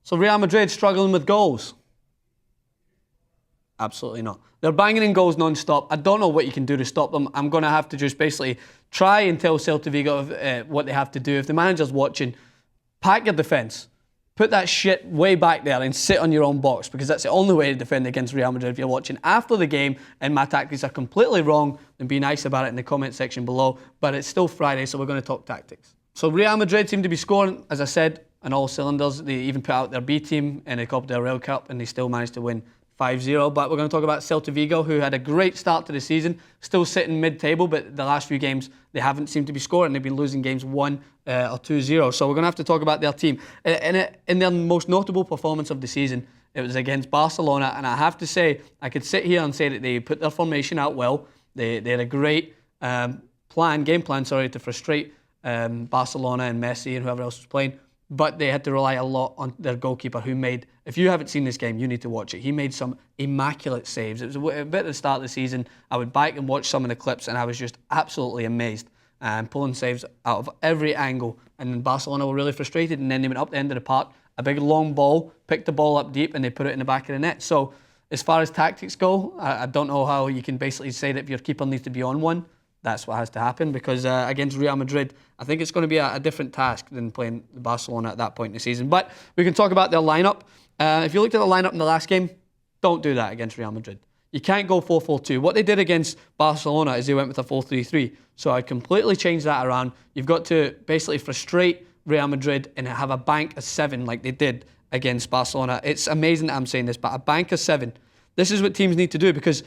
So Real Madrid struggling with goals? Absolutely not. They're banging in goals non-stop. I don't know what you can do to stop them. I'm going to have to just basically try and tell Celta Vigo what they have to do. If the manager's watching, pack your defence. Put that shit way back there and sit on your own box, because that's the only way to defend against Real Madrid. If you're watching after the game and my tactics are completely wrong, then be nice about it in the comment section below. But it's still Friday, so we're going to talk tactics. So Real Madrid seem to be scoring, as I said, on all cylinders. They even put out their B team in the Copa del Rey Cup and they still managed to win 5-0. But we're going to talk about Celta Vigo, who had a great start to the season, still sitting mid-table, but the last few games they haven't seemed to be scoring. They've been losing games 1 or 2-0. So we're going to have to talk about their team. In their most notable performance of the season, it was against Barcelona, and I have to say, I could sit here and say that they put their formation out well. They had a great game plan, to frustrate Barcelona and Messi and whoever else was playing. But they had to rely a lot on their goalkeeper, who made, if you haven't seen this game, you need to watch it. He made some immaculate saves. It was a bit at the start of the season. I would back and watch some of the clips, and I was just absolutely amazed. Pulling saves out of every angle. And then Barcelona were really frustrated, and then they went up the end of the park, a big long ball, picked the ball up deep, and they put it in the back of the net. So as far as tactics go, I don't know how you can basically say that if your keeper needs to be on one, that's what has to happen, because against Real Madrid, I think it's going to be a different task than playing Barcelona at that point in the season. But we can talk about their lineup. If you looked at the lineup in the last game, don't do that against Real Madrid. You can't go 4-4-2. What they did against Barcelona is they went with a 4-3-3. So I completely changed that around. You've got to basically frustrate Real Madrid and have a bank of 7 like they did against Barcelona. It's amazing that I'm saying this, but a bank of 7. This is what teams need to do, because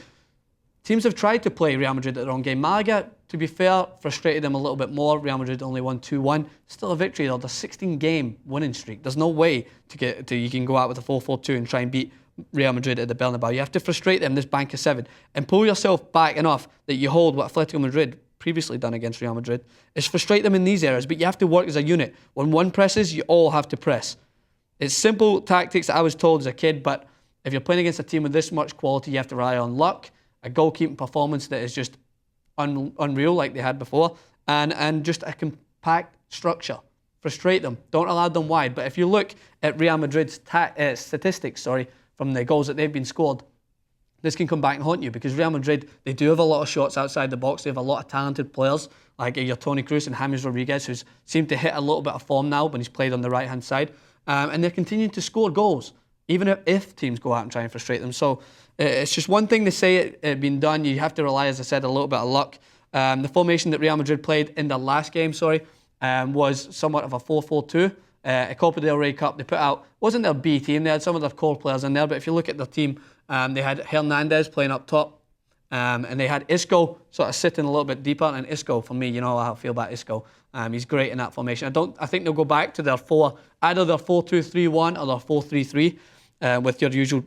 teams have tried to play Real Madrid at their own game. Malaga, to be fair, frustrated them a little bit more. Real Madrid only won 2-1. Still a victory though. The 16-game winning streak. There's no way you can go out with a 4-4-2 and try and beat Real Madrid at the Bernabeu. You have to frustrate them, this bank of 7, and pull yourself back enough that you hold what Atletico Madrid previously done against Real Madrid, is frustrate them in these areas, but you have to work as a unit. When one presses, you all have to press. It's simple tactics that I was told as a kid, but if you're playing against a team with this much quality, you have to rely on luck, a goalkeeping performance that is just unreal like they had before, and just a compact structure. Frustrate them. Don't allow them wide. But if you look at Real Madrid's statistics, from the goals that they've been scored, this can come back and haunt you, because Real Madrid, they do have a lot of shots outside the box. They have a lot of talented players like your Toni Kroos and James Rodriguez, who seem to hit a little bit of form now when he's played on the right-hand side. And they're continuing to score goals, even if teams go out and try and frustrate them. So it's just one thing to say it being done. You have to rely, as I said, a little bit of luck. The formation that Real Madrid played in the last game, was somewhat of a 4-4-2. A Copa del Rey Cup, they put out, wasn't their B team, they had some of their core players in there, but if you look at their team, they had Hernandez playing up top, and they had Isco sort of sitting a little bit deeper, and Isco, for me, you know how I feel about Isco. He's great in that formation. I think they'll go back to either their 4-2-3-1 or their 4-3-3, with your usual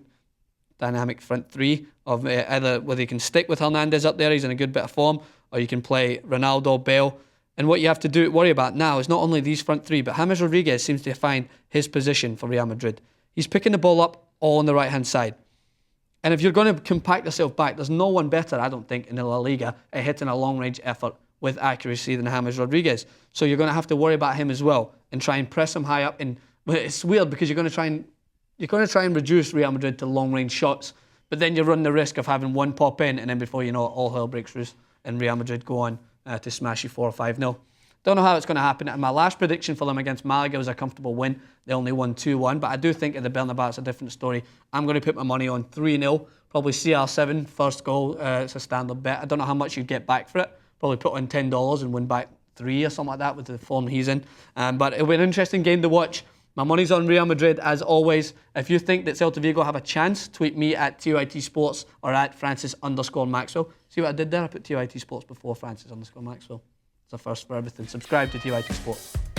dynamic front three of either whether you can stick with Hernandez up there, he's in a good bit of form, or you can play Ronaldo, Bale. And what you have to worry about now is not only these front three, but James Rodriguez seems to find his position for Real Madrid. He's picking the ball up all on the right-hand side. And if you're going to compact yourself back, there's no one better, I don't think, in the La Liga at hitting a long-range effort with accuracy than James Rodriguez. So you're going to have to worry about him as well and try and press him high up. And it's weird, because you're going to try and reduce Real Madrid to long-range shots, but then you run the risk of having one pop in, and then before you know it, all hell breaks loose and Real Madrid go on to smash you 4 or 5-0. Don't know how it's going to happen. And my last prediction for them against Malaga was a comfortable win. They only won 2-1, but I do think at the Bernabeu it's a different story. I'm going to put my money on 3-0, probably CR7, first goal. It's a standard bet. I don't know how much you'd get back for it. Probably put on $10 and win back 3 or something like that with the form he's in. But it'll be an interesting game to watch. My money's on Real Madrid, as always. If you think that Celta Vigo have a chance, tweet me at TYT Sports or at Francis_Maxwell. See what I did there? I put TYT Sports before Francis_Maxwell. It's a first for everything. Subscribe to TYT Sports.